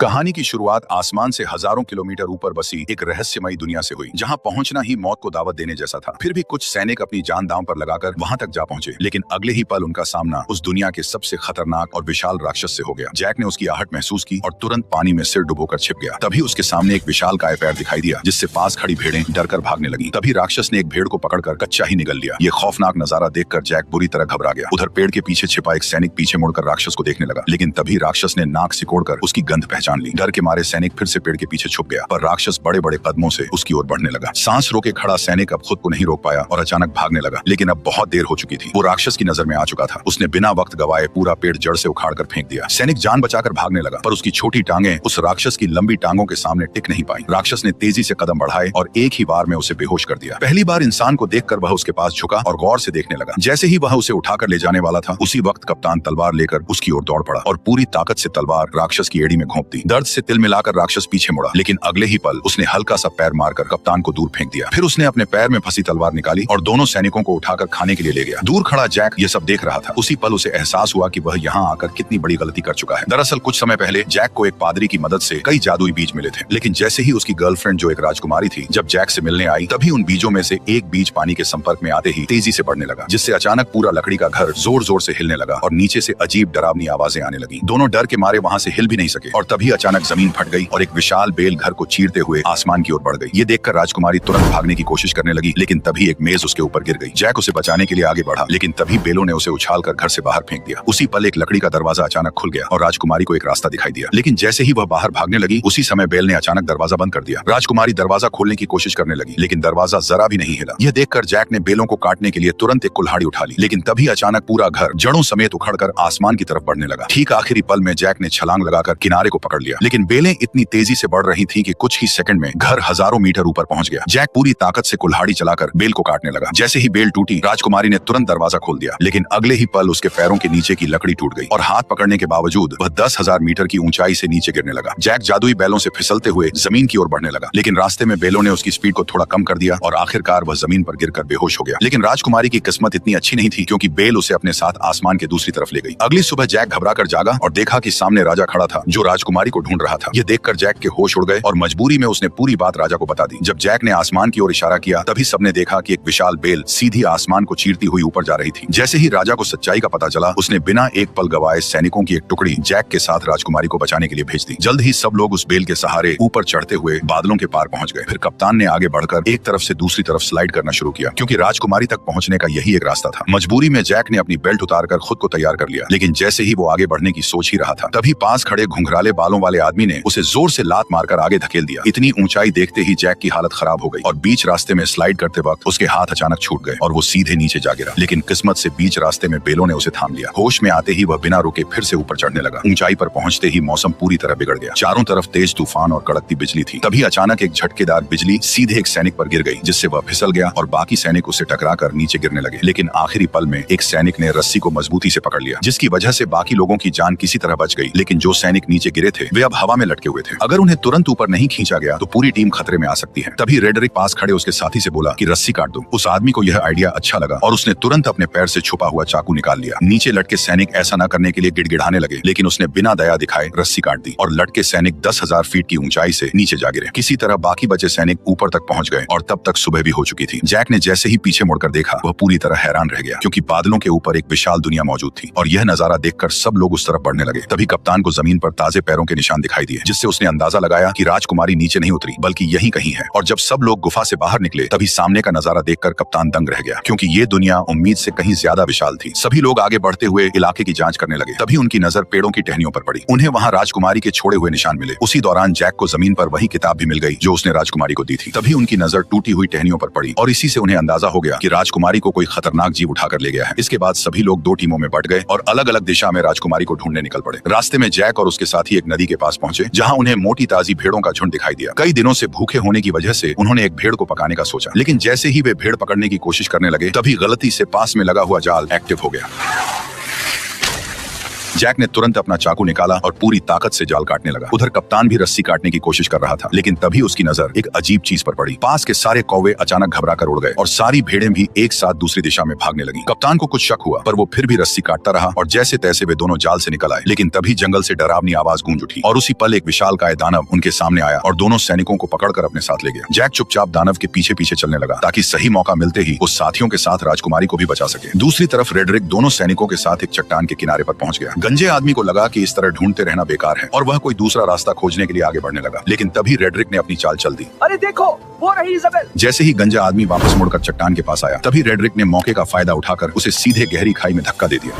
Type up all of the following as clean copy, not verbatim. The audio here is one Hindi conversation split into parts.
कहानी की शुरुआत आसमान से हजारों किलोमीटर ऊपर बसी एक रहस्यमयी दुनिया से हुई, जहां पहुंचना ही मौत को दावत देने जैसा था। फिर भी कुछ सैनिक अपनी जान दांव पर लगाकर वहां तक जा पहुंचे, लेकिन अगले ही पल उनका सामना उस दुनिया के सबसे खतरनाक और विशाल राक्षस से हो गया। जैक ने उसकी आहट महसूस की और तुरंत पानी में सिर डुबोकर छिप गया। तभी उसके सामने एक विशाल काय पैर दिखाई दिया, जिससे पास खड़ी भेड़ें डरकर भागने लगी। तभी राक्षस ने एक भेड़ को पकड़कर कच्चा ही निगल लिया। ये खौफनाक नजारा देखकर जैक बुरी तरह घबरा गया। उधर पेड़ के पीछे छिपा एक सैनिक पीछे मुड़कर राक्षस को देखने लगा, लेकिन तभी राक्षस ने नाक सिकोड़कर उसकी गंध पहचान ली। डर के मारे सैनिक फिर से पेड़ के पीछे छुप गया, पर राक्षस बड़े बड़े कदमों से उसकी ओर बढ़ने लगा। सांस रोके खड़ा सैनिक अब खुद को नहीं रोक पाया और अचानक भागने लगा, लेकिन अब बहुत देर हो चुकी थी। वो राक्षस की नजर में आ चुका था। उसने बिना वक्त गवाए पूरा पेड़ जड़ से उखाड़कर फेंक दिया। सैनिक जान बचाकर भागने लगा, पर उसकी छोटी टांगें उस राक्षस की लंबी टांगों के सामने टिक नहीं पाई। राक्षस ने तेजी से कदम बढ़ाए और एक ही बार में उसे बेहोश कर दिया। पहली बार इंसान को देखकर वह उसके पास झुका और गौर से देखने लगा। जैसे ही वह उसे उठाकर ले जाने वाला था, उसी वक्त कप्तान तलवार लेकर उसकी ओर दौड़ पड़ा और पूरी ताकत से तलवार राक्षस की एड़ी में घोंप दी। दर्द से तिल मिलाकर राक्षस पीछे मुड़ा, लेकिन अगले ही पल उसने हल्का सा पैर मारकर कप्तान को दूर फेंक दिया। फिर उसने अपने पैर में फंसी तलवार निकाली और दोनों सैनिकों को उठाकर खाने के लिए ले गया। दूर खड़ा जैक ये सब देख रहा था। उसी पल उसे एहसास हुआ कि वह यहाँ आकर कितनी बड़ी गलती कर चुका है। दरअसल कुछ समय पहले जैक को एक पादरी की मदद से कई जादुई बीज मिले थे, लेकिन जैसे ही उसकी गर्लफ्रेंड जो एक राजकुमारी थी जब जैक से मिलने आई, तभी उन बीजों में से एक बीज पानी के संपर्क में आते ही तेजी से बढ़ने लगा, जिससे अचानक पूरा लकड़ी का घर जोर जोर से हिलने लगा और नीचे से अजीब डरावनी आवाजें आने लगी। दोनों डर के मारे वहाँ से हिल भी नहीं सके और तभी अचानक जमीन फट गई और एक विशाल बेल घर को चीरते हुए आसमान की ओर बढ़ गई। ये देखकर राजकुमारी तुरंत भागने की कोशिश करने लगी, लेकिन तभी एक मेज उसके ऊपर गिर गई। जैक उसे बचाने के लिए आगे बढ़ा, लेकिन तभी बेलों ने उसे उछालकर घर से बाहर फेंक दिया। उसी पल एक लकड़ी का दरवाजा अचानक खुल गया और राजकुमारी को एक रास्ता दिखाई दिया, लेकिन जैसे ही वह बाहर भागने लगी, उसी समय बेल ने अचानक दरवाजा बंद कर दिया। राजकुमारी दरवाजा खोलने की कोशिश करने लगी, लेकिन दरवाजा जरा भी नहीं हिला। यह देखकर जैक ने बेलों को काटने के लिए तुरंत एक कुल्हाड़ी उठा ली, लेकिन तभी अचानक पूरा घर जड़ों समेत उखड़कर आसमान की तरफ बढ़ने लगा। ठीक आखिरी पल में जैक ने छलांग लगाकर किनारे को पकड़ लिया, लेकिन बेलें इतनी तेजी से बढ़ रही थी कि कुछ ही सेकंड में घर हजारों मीटर ऊपर पहुंच गया। जैक पूरी ताकत से कुल्हाड़ी चलाकर बेल को काटने लगा। जैसे ही बेल टूटी, राजकुमारी ने तुरंत दरवाजा खोल दिया, लेकिन अगले ही पल उसके पैरों के नीचे की लकड़ी टूट गई और हाथ पकड़ने के बावजूद वह 10,000 मीटर की ऊंचाई से नीचे गिरने लगा। जैक जादुई बैलों से फिसलते हुए जमीन की ओर बढ़ने लगा, लेकिन रास्ते में बेलों ने उसकी स्पीड को थोड़ा कम कर दिया और आखिरकार वह जमीन पर गिरकर बेहोश हो गया। लेकिन राजकुमारी की किस्मत इतनी अच्छी नहीं थी, क्योंकि बेल उसे अपने साथ आसमान के दूसरी तरफ ले गई। अगली सुबह जैक घबराकर जागा और देखा कि सामने राजा खड़ा था, जो राजकुमारी को ढूंढ रहा था। यह देखकर जैक के होश उड़ गए और मजबूरी में उसने पूरी बात राजा को बता दी। जब जैक ने आसमान की ओर इशारा किया, तभी सबने देखा कि एक विशाल बेल सीधी आसमान को चीरती हुई ऊपर जा रही थी। जैसे ही राजा को सच्चाई का पता चला, उसने बिना एक पल गवाए सैनिकों की एक टुकड़ी जैक के साथ राजकुमारी को बचाने के लिए भेज दी। जल्द ही सब लोग उस बेल के सहारे ऊपर चढ़ते हुए बादलों के पार पहुंच गए। फिर कप्तान ने आगे बढ़कर एक तरफ से दूसरी तरफ स्लाइड करना शुरू किया, क्योंकि राजकुमारी तक पहुंचने का यही एक रास्ता था। मजबूरी में जैक ने अपनी बेल्ट उतारकर खुद को तैयार कर लिया, लेकिन जैसे ही वो आगे बढ़ने की सोच ही रहा था, तभी पास खड़े घुंघराले बालों वाले आदमी ने उसे जोर से लात मारकर आगे धकेल दिया। इतनी ऊंचाई देखते ही जैक की हालत खराब हो गई और बीच रास्ते में स्लाइड करते वक्त उसके हाथ अचानक छूट गए और वो सीधे नीचे जा गिरा। लेकिन किस्मत से बीच रास्ते में बेलों ने उसे थाम लिया। होश में आते ही वह बिना रुके फिर से ऊपर चढ़ने लगा। ऊंचाई पर पहुंचते ही मौसम पूरी तरह बिगड़ गया। चारों तरफ तेज तूफान और कड़कती बिजली थी। तभी अचानक एक झटकेदार बिजली सीधे एक सैनिक पर गिर गई, जिससे वह फिसल गया और बाकी सैनिक उसे टकराकर नीचे गिरने लगे। लेकिन आखिरी पल में एक सैनिक ने रस्सी को मजबूती से पकड़ लिया, जिसकी वजह से बाकी लोगों की जान किसी तरह बच गई। लेकिन जो सैनिक नीचे गिरे थे, वे अब हवा में लटके हुए थे। अगर उन्हें तुरंत ऊपर नहीं खींचा गया तो पूरी टीम खतरे में आ सकती है। तभी रेडरिक पास खड़े उसके साथी से बोला कि रस्सी काट दो। उस आदमी को यह आइडिया अच्छा लगा और उसने तुरंत अपने पैर से छुपा हुआ चाकू निकाल लिया। नीचे लटके सैनिक ऐसा न करने के लिए गिड़गिड़ाने लगे, लेकिन उसने बिना दया दिखाए रस्सी काट दी और लटके सैनिक 10,000 फीट की ऊंचाई से नीचे जा गिरे। किसी तरह बाकी बचे सैनिक ऊपर तक पहुंच गए और तब तक सुबह भी हो चुकी थी। जैक ने जैसे ही पीछे मुड़कर देखा, वह पूरी तरह हैरान रह गया, क्योंकि बादलों के ऊपर एक विशाल दुनिया मौजूद थी और यह नजारा देखकर सब लोग उस तरफ बढ़ने लगे। तभी कप्तान को जमीन पर ताजे पैरों के निशान दिखाई दिए, जिससे उसने अंदाजा लगाया कि राजकुमारी नीचे नहीं उतरी बल्कि यहीं कहीं है। और जब सब लोग गुफा से बाहर निकले, तभी सामने का नजारा देखकर कप्तान दंग रह गया, क्योंकि ये दुनिया उम्मीद से कहीं ज्यादा विशाल थी। सभी लोग आगे बढ़ते हुए इलाके की जांच करने लगे। तभी उनकी नजर पेड़ों की टहनियों पर पड़ी। उन्हें वहां राजकुमारी के छोड़े हुए निशान मिले। उसी दौरान जैक को जमीन पर वही किताब भी मिल गई जो उसने राजकुमारी को दी थी। तभी उनकी नजर टूटी हुई टहनियों पर पड़ी और इसी से उन्हें अंदाजा हो गया कि राजकुमारी को कोई खतरनाक जीव उठाकर ले गया है। इसके बाद सभी लोग दो टीमों में बट गए और अलग अलग दिशा में राजकुमारी को ढूंढने निकल पड़े। रास्ते में जैक और उसके साथी एक नदी के पास पहुंचे, जहां उन्हें मोटी ताजी भेड़ों का झुंड दिखाई दिया। कई दिनों से भूखे होने की वजह से उन्होंने एक भेड़ को पकाने का सोचा, लेकिन जैसे ही वे भेड़ पकड़ने की कोशिश करने लगे, तभी गलती से पास में लगा हुआ जाल एक्टिव हो गया। जैक ने तुरंत अपना चाकू निकाला और पूरी ताकत से जाल काटने लगा। उधर कप्तान भी रस्सी काटने की कोशिश कर रहा था, लेकिन तभी उसकी नजर एक अजीब चीज पर पड़ी। पास के सारे कौवे अचानक घबरा कर उड़ गए और सारी भेड़ें भी एक साथ दूसरी दिशा में भागने लगी। कप्तान को कुछ शक हुआ, पर वो फिर भी रस्सी काटता रहा और जैसे तैसे वे दोनों जाल से निकल आए। लेकिन तभी जंगल से डरावनी आवाज गूंज उठी और उसी पल एक विशालकाय दानव उनके सामने आया और दोनों सैनिकों को पकड़कर अपने साथ ले गया। जैक चुपचाप दानव के पीछे पीछे चलने लगा ताकि सही मौका मिलते ही उस साथियों के साथ राजकुमारी को भी बचा सके। दूसरी तरफ रेडरिक दोनों सैनिकों के साथ एक चट्टान के किनारे पर पहुंच गया। गंजे आदमी को लगा कि इस तरह ढूंढते रहना बेकार है और वह कोई दूसरा रास्ता खोजने के लिए आगे बढ़ने लगा। लेकिन तभी रेडरिक ने अपनी चाल चल दी। अरे देखो, वो रही इज़ाबेल। जैसे ही गंजा आदमी वापस मुड़कर चट्टान के पास आया, तभी रेडरिक ने मौके का फायदा उठाकर उसे सीधे गहरी खाई में धक्का दे दिया।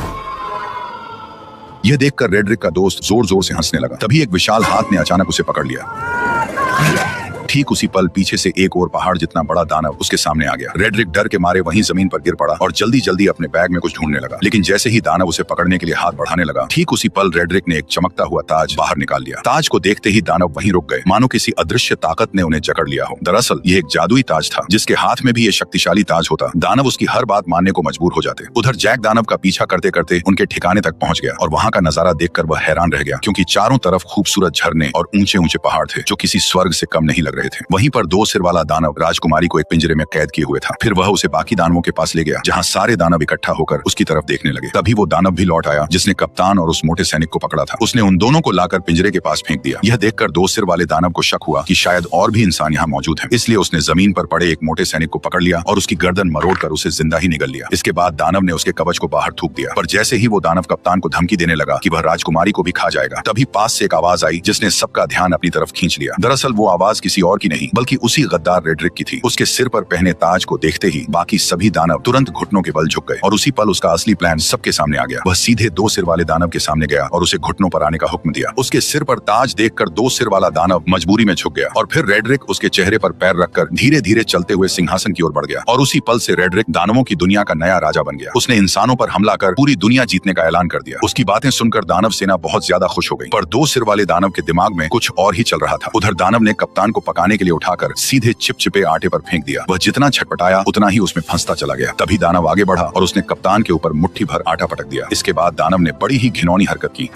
यह देखकर रेडरिक का दोस्त जोर जोर से हंसने लगा। तभी एक विशाल हाथ ने अचानक उसे पकड़ लिया। ठीक उसी पल पीछे से एक और पहाड़ जितना बड़ा दानव उसके सामने आ गया। रेडरिक डर के मारे वहीं जमीन पर गिर पड़ा और जल्दी जल्दी अपने बैग में कुछ ढूंढने लगा। लेकिन जैसे ही दानव उसे पकड़ने के लिए हाथ बढ़ाने लगा, ठीक उसी पल रेडरिक ने एक चमकता हुआ ताज बाहर निकाल लिया। ताज को देखते ही दानव वहीं रुक गए, मानो किसी अदृश्य ताकत ने उन्हें जकड़ लिया हो। दरअसल ये एक जादुई ताज था, जिसके हाथ में भी ये शक्तिशाली ताज होता, दानव उसकी हर बात मानने को मजबूर हो जाते। उधर जैक दानव का पीछा करते करते उनके ठिकाने तक पहुंच गया और वहां का नजारा देखकर वह हैरान रह गया, क्योंकि चारों तरफ खूबसूरत झरने और ऊंचे ऊंचे पहाड़ थे जो किसी स्वर्ग से कम नहीं लग रहे थे। वहीं पर दो सिर वाला दानव राजकुमारी को एक पिंजरे में कैद किए हुए था। फिर वह उसे बाकी दानवों के पास ले गया, जहां सारे दानव इकट्ठा होकर उसकी तरफ देखने लगे। तभी वो दानव भी लौट आया जिसने कप्तान और उस मोटे सैनिक को पकड़ा था। उसने उन दोनों को लाकर पिंजरे के पास फेंक दिया। यह देखकर दो सिर वाले दानव को शक हुआ कि शायद और भी इंसान यहाँ मौजूद हैं। इसलिए उसने जमीन पर पड़े एक मोटे सैनिक को पकड़ लिया और उसकी गर्दन मरोड़कर उसे जिंदा ही निगल लिया। इसके बाद दानव ने उसके कवच को बाहर थूक दिया, पर जैसे ही वो दानव कप्तान को धमकी देने लगा कि वह राजकुमारी को भी खा जाएगा, तभी पास से एक आवाज आई जिसने सबका ध्यान अपनी तरफ खींच लिया। दरअसल वो आवाज किसी और की नहीं, बल्कि उसी गद्दार रेडरिक की थी। उसके सिर पर पहने ताज को देखते ही बाकी सभी दानव तुरंत घुटनों के बल झुक गए और उसी पल उसका असली प्लान सबके सामने आ गया। वह सीधे दो सिर वाले दानव के सामने गया और उसे घुटनों पर आने का हुक्म दिया। उसके सिर पर ताज देखकर दो सिर वाला दानव मजबूरी में झुक गया और फिर रेडरिक उसके चेहरे पर पैर रखकर धीरे धीरे चलते हुए सिंहासन की ओर बढ़ गया और उसी पल से रेडरिक दानवों की दुनिया का नया राजा बन गया। उसने इंसानों पर हमला कर पूरी दुनिया जीतने का ऐलान कर दिया। उसकी बातें सुनकर दानव सेना बहुत ज्यादा खुश हो गई, पर दो सिर वाले दानव के दिमाग में कुछ और ही चल रहा था। उधर दानव ने कप्तान को पकाने के लिए उठाकर सीधे चिपचिपे आटे पर फेंक दिया। वह जितना छटपटाया उतना ही उसमें फंसता चला गया। तभी दानव आगे बढ़ा और उसने कप्तान के ऊपर मुट्ठी भर आटा पटक दिया। इसके बाद दानव ने बड़ी ही घिनौनी हरकत की।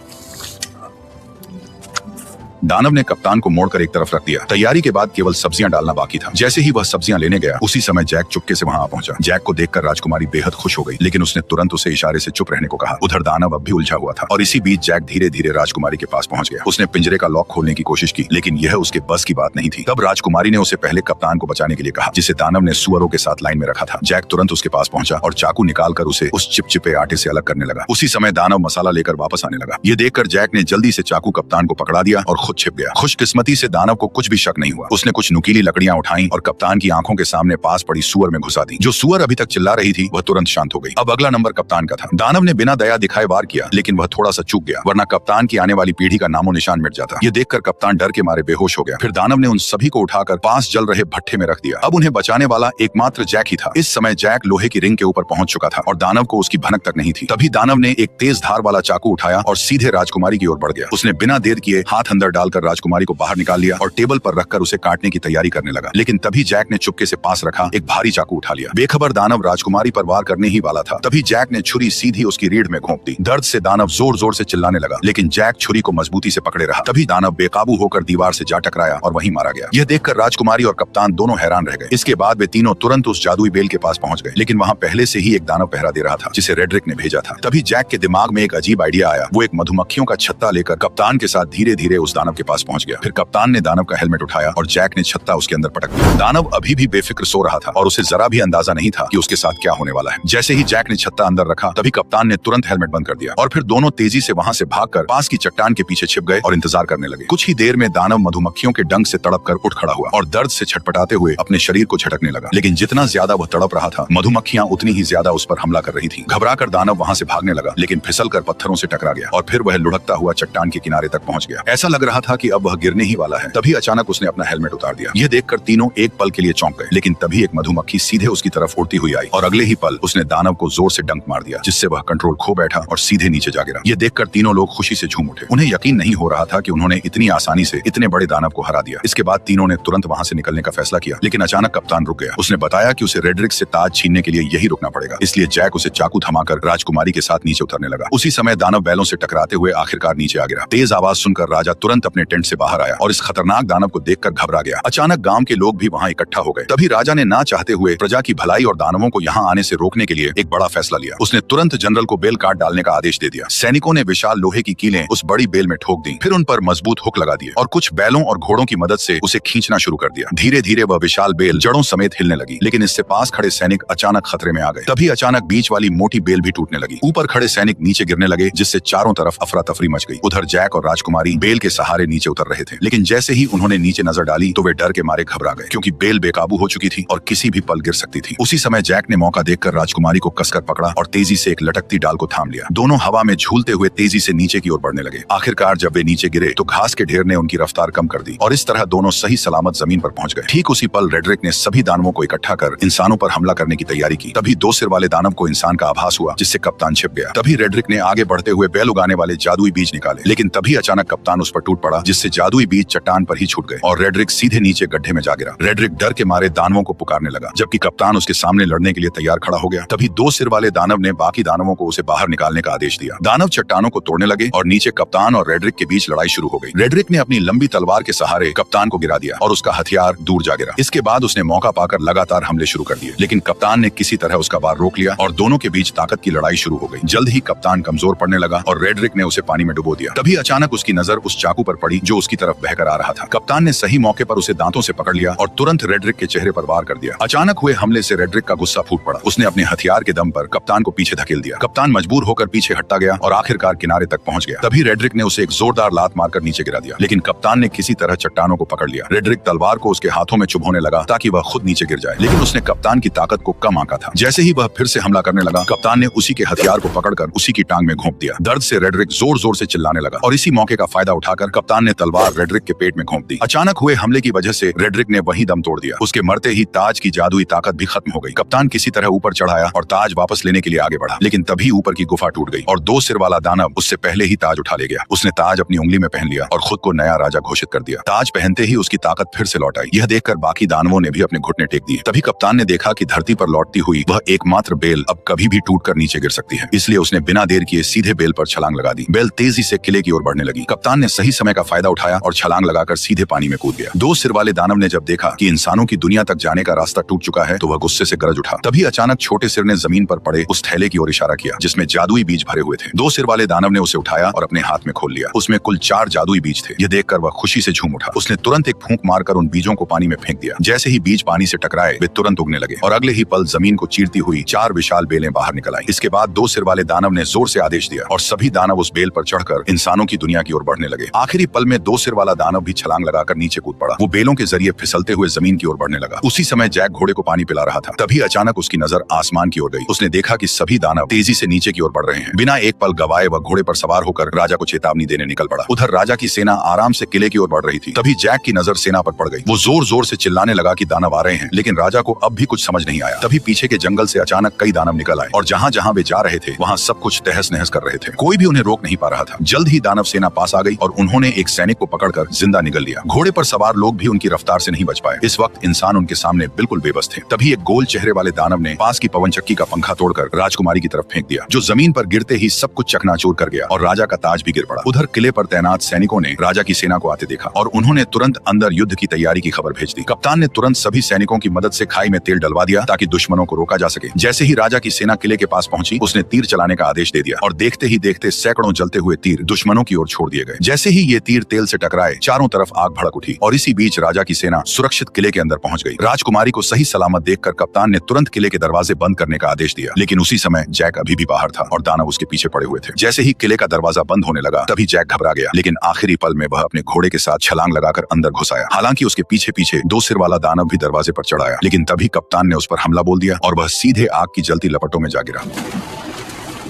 दानव ने कप्तान को मोड़कर एक तरफ रख दिया। तैयारी के बाद केवल सब्जियां डालना बाकी था। जैसे ही वह सब्जियां लेने गया, उसी समय जैक चुपके से वहां आ पहुंचा। जैक को देखकर राजकुमारी बेहद खुश हो गई, लेकिन उसने तुरंत उसे इशारे से चुप रहने को कहा। उधर दानव अब भी उलझा हुआ था और इसी बीच जैक धीरे धीरे राजकुमारी के पास पहुंच गया। उसने पिंजरे का लॉक खोलने की कोशिश की, लेकिन यह उसके बस की बात नहीं थी। तब राजकुमारी ने उसे पहले कप्तान को बचाने के लिए कहा, जिसे दानव ने सुअरों के साथ लाइन में रखा था। जैक तुरंत उसके पास पहुंचा और चाकू निकालकर उसे उस चिपचिपे आटे से अलग करने लगा। उसी समय दानव मसाला लेकर वापस आने लगा। ये देखकर जैक ने जल्दी से चाकू कप्तान को पकड़ा दिया और खुद छिप गया। खुशकिस्मती से दानव को कुछ भी शक नहीं हुआ। उसने कुछ नुकीली लकड़ियां उठाई और कप्तान की आंखों के सामने पास पड़ी सुअर में घुसा दी। जो सुअर अभी तक चिल्ला रही थी, वह तुरंत शांत हो गई। अब अगला नंबर कप्तान का था। दानव ने बिना दया दिखाए वार किया, लेकिन वह थोड़ा सा चूक गया, वरना कप्तान की आने वाली पीढ़ी का नामो निशान मिट जाता। ये देखकर कप्तान डर के मारे बेहोश हो गया। फिर दानव ने उन सभी को उठाकर पास जल रहे भट्ठे में रख दिया। अब उन्हें बचाने वाला एकमात्र जैक ही था। इस समय जैक लोहे की रिंग के ऊपर पहुंच चुका था और दानव को उसकी भनक तक नहीं थी। तभी दानव ने एक तेज धार वाला चाकू उठाया और सीधे राजकुमारी की ओर बढ़ गया। उसने बिना देर किए हाथ अंदर डालकर राजकुमारी को बाहर निकाल लिया और टेबल पर रखकर उसे काटने की तैयारी करने लगा। लेकिन तभी जैक ने चुपके से पास रखा एक भारी चाकू उठा लिया। बेखबर दानव राजकुमारी पर वार करने ही वाला था। तभी जैक ने छुरी सीधी उसकी रीढ़ में घोंप दी। दर्द से दानव जोर जोर से चिल्लाने लगा, लेकिन जैक छुरी को मजबूती से पकड़े रहा। तभी दानव बेकाबू होकर दीवार से जा टकराया और वहीं मारा गया। यह देखकर राजकुमारी और कप्तान दोनों हैरान रह गए। इसके बाद वे तीनों तुरंत उस जादुई बेल के पास पहुंच गए, लेकिन वहां पहले से ही एक दानव पहरा दे रहा था, जिसे रेडरिक ने भेजा था। तभी जैक के दिमाग में एक अजीब आइडिया आया। वो एक मधुमक्खियों का छत्ता लेकर कप्तान के साथ धीरे धीरे उस दानव के पास पहुंच गया। फिर कप्तान ने दानव का हेलमेट उठाया और जैक ने छत्ता उसके अंदर पटक दिया। दानव अभी भी बेफिक्र सो रहा था और उसे जरा भी अंदाजा नहीं था कि उसके साथ क्या होने वाला है। जैसे ही जैक ने छत्ता अंदर रखा, तभी कप्तान ने तुरंत हेलमेट बंद कर दिया और फिर दोनों तेजी से वहां से भागकर पास की चट्टान के पीछे छिप गए और इंतजार करने लगे। कुछ ही देर में दानव मधुमक्खियों के डंक से तड़प कर उठ खड़ा हुआ और दर्द से छटपटाते हुए अपने शरीर को झटकने लगा। लेकिन जितना ज्यादा वह तड़प रहा था, मधुमक्खियां उतनी ही ज्यादा उस पर हमला कर रही थी। घबराकर दानव वहां से भागने लगा, लेकिन फिसल कर पत्थरों से टकरा गया और फिर वह लुढ़कता हुआ चट्टान के किनारे तक पहुंच गया। ऐसा लग रहा रहा था कि अब वह गिरने ही वाला है, तभी अचानक उसने अपना हेलमेट उतार दिया। यह देखकर तीनों एक पल के लिए चौंक गए, लेकिन तभी एक मधुमक्खी सीधे उसकी तरफ उड़ती हुई आई और अगले ही पल उसने दानव को जोर से डंक मार दिया, जिससे वह कंट्रोल खो बैठा और सीधे नीचे जा गिरा। यह देखकर तीनों लोग खुशी से झूम उठे। उन्हें यकीन नहीं हो रहा था कि उन्होंने इतनी आसानी से इतने बड़े दानव को हरा दिया। इसके बाद तीनों ने तुरंत वहां से निकलने का फैसला किया, लेकिन अचानक कप्तान रुक गया। उसने बताया कि उसे रेड्रिक से ताज छीनने के लिए यही रुकना पड़ेगा, इसलिए जैक उसे चाकू थमाकर राजकुमारी के साथ नीचे उतरने लगा। उसी समय दानव बैलों से टकराते हुए आखिरकार नीचे आ गिरा। तेज आवाज सुनकर राजा तुरंत अपने टेंट से बाहर आया और इस खतरनाक दानव को देखकर घबरा गया। अचानक गांव के लोग भी वहां इकट्ठा हो गए। तभी राजा ने ना चाहते हुए प्रजा की भलाई और दानवों को यहाँ आने से रोकने के लिए एक बड़ा फैसला लिया। उसने तुरंत जनरल को बेल काट डालने का आदेश दे दिया। सैनिकों ने विशाल लोहे की कीलें उस बड़ी बेल में ठोक दी, फिर उन पर मजबूत हुक लगा दिए और कुछ बैलों और घोड़ों की मदद से उसे खींचना शुरू कर दिया। धीरे धीरे वह विशाल बेल जड़ों समेत हिलने लगी, लेकिन इससे पास खड़े सैनिक अचानक खतरे में आ गए। तभी अचानक बीच वाली मोटी बेल भी टूटने लगी। ऊपर खड़े सैनिक नीचे गिरने लगे, जिससे चारों तरफ अफरा तफरी मच गई। उधर जैक और राजकुमारी बेल के सहारे नीचे उतर रहे थे, लेकिन जैसे ही उन्होंने नीचे नजर डाली तो वे डर के मारे घबरा गए, क्योंकि बेल बेकाबू हो चुकी थी और किसी भी पल गिर सकती थी। उसी समय जैक ने मौका देखकर राजकुमारी को कसकर पकड़ा और तेजी से एक लटकती डाल को थाम लिया। दोनों हवा में झूलते हुए तेजी से नीचे की ओर बढ़ने लगे। आखिरकार जब वे नीचे गिरे तो घास के ढेर ने उनकी रफ्तार कम कर दी और इस तरह दोनों सही सलामत जमीन पर पहुंच गए। ठीक उसी पल रेड्रिक ने सभी दानवों को इकट्ठा कर इंसानों पर हमला करने की तैयारी की। तभी दो सिर वाले दानव को इंसान का आभास हुआ, जिससे कप्तान छिप गया। तभी रेड्रिक ने आगे बढ़ते हुए बैल उगाने वाले जादुई बीज निकाले, लेकिन तभी अचानक कप्तान उस पर टूट पड़ा, जिससे जादुई बीज चट्टान पर ही छूट गए और रेड्रिक सीधे नीचे गड्ढे में जा गिरा। रेड्रिक डर के मारे दानवों को पुकारने लगा, जबकि कप्तान उसके सामने लड़ने के लिए तैयार खड़ा हो गया। तभी दो सिर वाले दानव ने बाकी दानवों को उसे बाहर निकालने का आदेश दिया। दानव चट्टानों को तोड़ने लगे और नीचे कप्तान और रेड्रिक के बीच लड़ाई शुरू हो गई। रेड्रिक ने अपनी लंबी तलवार के सहारे कप्तान को गिरा दिया और उसका हथियार दूर जा गिरा। इसके बाद उसने मौका पाकर लगातार हमले शुरू कर दिए, लेकिन कप्तान ने किसी तरह उसका वार रोक लिया और दोनों के बीच ताकत की लड़ाई शुरू हो गई। जल्द ही कप्तान कमजोर पड़ने लगा और रेड्रिक ने उसे पानी में डुबो दिया। तभी अचानक उसकी नजर उस चाकू पर पड़ी जो उसकी तरफ बहकर आ रहा था। कप्तान ने सही मौके पर उसे दांतों से पकड़ लिया और तुरंत रेड्रिक के चेहरे पर वार कर दिया। अचानक हुए हमले से रेड्रिक का गुस्सा फूट पड़ा। उसने अपने हथियार के दम पर कप्तान को पीछे धकेल दिया। कप्तान मजबूर होकर पीछे हटता गया और आखिरकार किनारे तक पहुंच गया। तभी रेड्रिक ने उसे एक जोरदार लात मारकर नीचे गिरा दिया, लेकिन कप्तान ने किसी तरह चट्टानों को पकड़ लिया। रेड्रिक तलवार को उसके हाथों में चुभोने लगा ताकि वह खुद नीचे गिर जाए, लेकिन उसने कप्तान की ताकत को कम आंका था। जैसे ही वह फिर से हमला करने लगा, कप्तान ने उसी के हथियार को पकड़कर उसी की टांग में घोंप दिया। दर्द से रेड्रिक जोर जोर से चिल्लाने लगा और इसी मौके का फायदा उठाकर कप्तान ने तलवार रेड्रिक के पेट में घोंप दी। अचानक हुए हमले की वजह से रेड्रिक ने वही दम तोड़ दिया। उसके मरते ही ताज की जादुई ताकत भी खत्म हो गई। कप्तान किसी तरह ऊपर चढ़ाया और ताज वापस लेने के लिए आगे बढ़ा, लेकिन तभी ऊपर की गुफा टूट गई और दो सिर वाला दानव उससे पहले ही ताज उठा ले गया। उसने ताज अपनी उंगली में पहन लिया और खुद को नया राजा घोषित कर दिया। ताज पहनते ही उसकी ताकत फिर से लौट आई। यह देखकर बाकी दानवों ने भी अपने घुटने टेक दिए। तभी कप्तान ने देखा कि धरती पर लौटती हुई वह एकमात्र बेल अब कभी भी टूटकर नीचे गिर सकती है, इसलिए उसने बिना देर किए सीधे बेल पर छलांग लगा दी। बेल तेजी से किले की ओर बढ़ने लगी। कप्तान ने सही समय का फायदा उठाया और छलांग लगाकर सीधे पानी में कूद गया। दो सिर वाले दानव ने जब देखा कि इंसानों की दुनिया तक जाने का रास्ता टूट चुका है तो वह गुस्से से गरज उठा। तभी अचानक छोटे सिर ने जमीन पर पड़े उस थैले की ओर इशारा किया जिसमें जादुई बीज भरे हुए थे। दो सिर वाले दानव ने उसे उठाया और अपने हाथ में खोल लिया। उसमें कुल 4 जादुई बीज थे। यह देखकर वह खुशी से झूम उठा। उसने तुरंत एक फूंक मारकर उन बीजों को पानी में फेंक दिया। जैसे ही बीज पानी से टकराए वे तुरंत उगने लगे और अगले ही पल जमीन को चीरती हुई 4 विशाल बेलें बाहर निकल आई। इसके बाद दो सिर वाले दानव ने जोर से आदेश दिया और सभी दानव उस बेल पर चढ़कर इंसानों की दुनिया की ओर बढ़ने लगे। आखिरी पल में दो सिर वाला दानव भी छलांग लगाकर नीचे कूद पड़ा। वो बेलों के जरिए फिसलते हुए जमीन की ओर बढ़ने लगा। उसी समय जैक घोड़े को पानी पिला रहा था। तभी अचानक उसकी नजर आसमान की ओर गई। उसने देखा कि सभी दानव तेजी से नीचे की ओर बढ़ रहे हैं। बिना एक पल गवाए वह घोड़े पर सवार होकर राजा को चेतावनी देने निकल पड़ा। उधर राजा की सेना आराम से किले की ओर बढ़ रही थी। तभी जैक की नजर सेना पर पड़ गई। वो जोर जोर से चिल्लाने लगा कि दानव आ रहे हैं, लेकिन राजा को अब भी कुछ समझ नहीं आया। तभी पीछे के जंगल से अचानक कई दानव निकल आए और जहाँ जहाँ वे जा रहे थे वहाँ सब कुछ तहस नहस कर रहे थे। कोई भी उन्हें रोक नहीं पा रहा था। जल्द ही दानव सेना पास आ गई और उन्होंने एक सैनिक को पकड़कर जिंदा निगल लिया। घोड़े पर सवार लोग भी उनकी रफ्तार से नहीं बच पाए। इस वक्त इंसान उनके सामने बिल्कुल बेबस थे। तभी एक गोल चेहरे वाले दानव ने पास की पवन चक्की का पंखा तोड़कर राजकुमारी की तरफ फेंक दिया, जो जमीन पर गिरते ही सब कुछ चकनाचूर कर गया और राजा का ताज भी गिर पड़ा। उधर किले पर तैनात सैनिकों ने राजा की सेना को आते देखा और उन्होंने तुरंत अंदर युद्ध की तैयारी की खबर भेज दी। कप्तान ने तुरंत सभी सैनिकों की मदद से खाई में तेल डलवा दिया ताकि दुश्मनों को रोका जा सके। जैसे ही राजा की सेना किले के पास पहुंची, उसने तीर चलाने का आदेश दे दिया और देखते ही देखते सैकड़ों जलते हुए तीर दुश्मनों की ओर छोड़ दिए गए। जैसे ही ये तीर तेल से टकराए, चारों तरफ आग भड़क उठी और इसी बीच राजा की सेना सुरक्षित किले के अंदर पहुंच गई। राजकुमारी को सही सलामत देखकर कप्तान ने तुरंत किले के दरवाजे बंद करने का आदेश दिया, लेकिन उसी समय जैक अभी भी बाहर था और दानव उसके पीछे पड़े हुए थे। जैसे ही किले का दरवाजा बंद होने लगा, तभी जैक घबरा गया, लेकिन आखिरी पल में वह अपने घोड़े के साथ छलांग लगाकर अंदर घुस आया। हालांकि उसके पीछे पीछे दो सिर वाला दानव भी दरवाजे पर चढ़ आया, लेकिन तभी कप्तान ने उस पर हमला बोल दिया और वह सीधे आग की जलती लपटों में जा गिरा।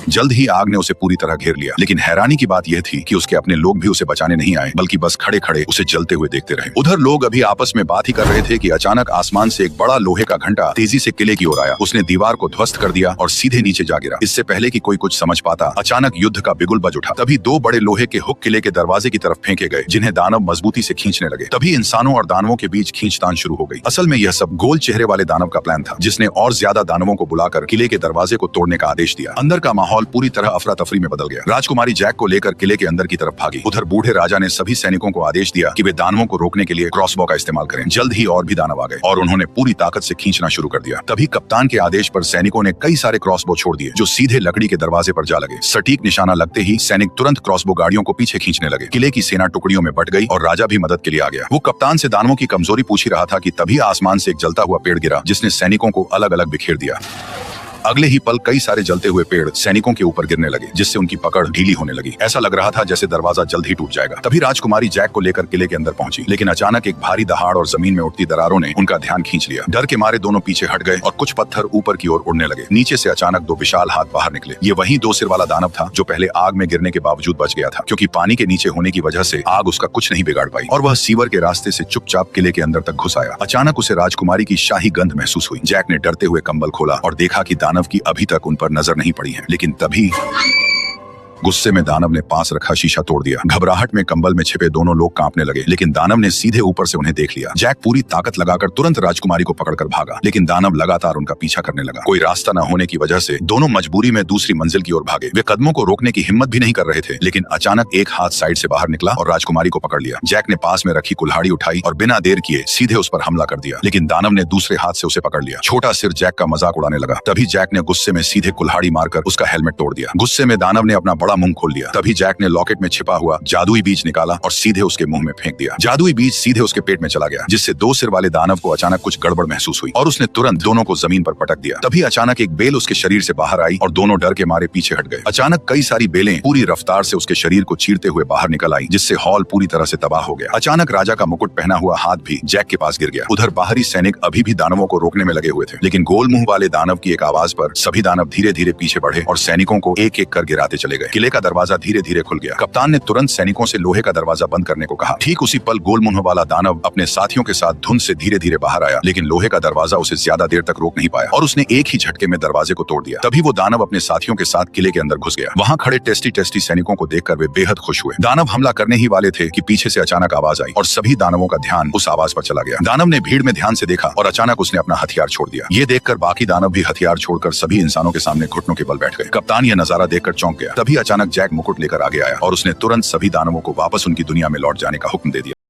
जल्द ही आग ने उसे पूरी तरह घेर लिया, लेकिन हैरानी की बात यह थी कि उसके अपने लोग भी उसे बचाने नहीं आए, बल्कि बस खड़े खड़े उसे जलते हुए देखते रहे। उधर लोग अभी आपस में बात ही कर रहे थे कि अचानक आसमान से एक बड़ा लोहे का घंटा तेजी से किले की ओर आया। उसने दीवार को ध्वस्त कर दिया और सीधे नीचे जा गिरा। इससे पहले कि कोई कुछ समझ पाता, अचानक युद्ध का बिगुल बज उठा। तभी दो बड़े लोहे के हुक किले के दरवाजे की तरफ फेंके गए, जिन्हें दानव मजबूती से खींचने लगे। तभी इंसानों और दानवों के बीच खींचतान शुरू हो गई। असल में यह सब गोल चेहरे वाले दानव का प्लान था, जिसने और ज्यादा दानवों को बुलाकर किले के दरवाजे को तोड़ने का आदेश दिया। अंदर का माहौल पूरी तरह अफरा तफरी में बदल गया। राजकुमारी जैक को लेकर किले के अंदर की तरफ भागी। उधर बूढ़े राजा ने सभी सैनिकों को आदेश दिया कि वे दानवों को रोकने के लिए क्रॉसबो का इस्तेमाल करें। जल्द ही और भी दानव आ गए और उन्होंने पूरी ताकत से खींचना शुरू कर दिया। तभी कप्तान के आदेश पर सैनिकों ने कई सारे क्रॉसबो छोड़ दिए, जो सीधे लकड़ी के दरवाजे पर जा लगे। सटीक निशाना लगते ही सैनिक तुरंत क्रॉसबो गाड़ियों को पीछे खींचने लगे। किले की सेना टुकड़ियों में बट गई और राजा भी मदद के लिए आ गया। वो कप्तान से दानवों की कमजोरी पूछ ही रहा था कि तभी आसमान से एक जलता हुआ पेड़ गिरा, जिसने सैनिकों को अलग अलग बिखेर दिया। अगले ही पल कई सारे जलते हुए पेड़ सैनिकों के ऊपर गिरने लगे, जिससे उनकी पकड़ ढीली होने लगी। ऐसा लग रहा था जैसे दरवाजा जल्द ही टूट जाएगा। तभी राजकुमारी जैक को लेकर किले के अंदर पहुंची, लेकिन अचानक एक भारी दहाड़ और जमीन में उठती दरारों ने उनका ध्यान खींच लिया। डर के मारे दोनों पीछे हट गए और कुछ पत्थर ऊपर की ओर उड़ने लगे। नीचे से अचानक दो विशाल हाथ बाहर निकले। ये वही दो सिर वाला दानव था जो पहले आग में गिरने के बावजूद बच गया था, क्योंकि पानी के नीचे होने की वजह से आग उसका कुछ नहीं बिगाड़ पाई और वह सीवर के रास्ते से चुपचाप किले के अंदर तक घुस आया। अचानक उसे राजकुमारी की शाही गंध महसूस हुई। जैक ने डरते हुए कंबल खोला और देखा कि दानव की अभी तक पर नजर नहीं पड़ी है। लेकिन तभी गुस्से में दानव ने पास रखा शीशा तोड़ दिया। घबराहट में कंबल में छिपे दोनों लोग कांपने लगे, लेकिन दानव ने सीधे ऊपर से उन्हें देख लिया। जैक पूरी ताकत लगाकर तुरंत राजकुमारी को पकड़कर भागा, लेकिन दानव लगातार उनका पीछा करने लगा। कोई रास्ता न होने की वजह से दोनों मजबूरी में दूसरी मंजिल की ओर भागे। वे कदमों को रोकने की हिम्मत भी नहीं कर रहे थे, लेकिन अचानक एक हाथ साइड से बाहर निकला और राजकुमारी को पकड़ लिया। जैक ने पास में रखी कुल्हाड़ी उठाई और बिना देर किए सीधे उस पर हमला कर दिया, लेकिन दानव ने दूसरे हाथ से उसे पकड़ लिया। छोटा सिर जैक का मजाक उड़ाने लगा। तभी जैक ने गुस्से में सीधे कुल्हाड़ी मारकर उसका हेलमेट तोड़ दिया। गुस्से में दानव ने अपना बड़ा मुंह खोल लिया। तभी जैक ने लॉकेट में छिपा हुआ जादुई बीज निकाला और सीधे उसके मुंह में फेंक दिया। जादुई बीज सीधे उसके पेट में चला गया, जिससे दो सिर वाले दानव को अचानक कुछ गड़बड़ महसूस हुई और उसने तुरंत दोनों को जमीन पर पटक दिया। तभी अचानक एक बेल उसके शरीर से बाहर आई और दोनों डर के मारे पीछे हट गए। अचानक कई सारी बेलें पूरी रफ्तार से उसके शरीर को चीरते हुए बाहर निकल आई, जिससे हॉल पूरी तरह से तबाह हो गया। अचानक राजा का मुकुट पहना हुआ हाथ भी जैक के पास गिर गया। उधर बाहरी सैनिक अभी भी दानवों को रोकने में लगे हुए थे, लेकिन गोल मुंह वाले दानव की एक आवाज पर सभी दानव धीरे धीरे पीछे बढ़े और सैनिकों को एक एक कर गिराते चले गए। किले का दरवाजा धीरे धीरे खुल गया। कप्तान ने तुरंत सैनिकों से लोहे का दरवाजा बंद करने को कहा। ठीक उसी पल गोल मुंह वाला दानव अपने साथियों के साथ धुंध से धीरे धीरे बाहर आया, लेकिन लोहे का दरवाजा उसे ज्यादा देर तक रोक नहीं पाया और उसने एक ही झटके में दरवाजे को तोड़ दिया। तभी वो दानव अपने साथियों के साथ किले के अंदर घुस गया। वहां खड़े टेस्टी सैनिकों को देखकर वे बेहद खुश हुए। दानव हमला करने ही वाले थे कि पीछे से अचानक आवाज आई और सभी दानवों का ध्यान उस आवाज पर चला गया। दानव ने भीड़ में ध्यान से देखा और अचानक उसने अपना हथियार छोड़ दिया। ये देखकर बाकी दानव भी हथियार छोड़कर सभी इंसानों के सामने घुटनों के बल बैठ गए। कप्तान यह नजारा देखकर चौंक गया। तभी अचानक जैक मुकुट लेकर आगे आया और उसने तुरंत सभी दानवों को वापस उनकी दुनिया में लौट जाने का हुक्म दे दिया।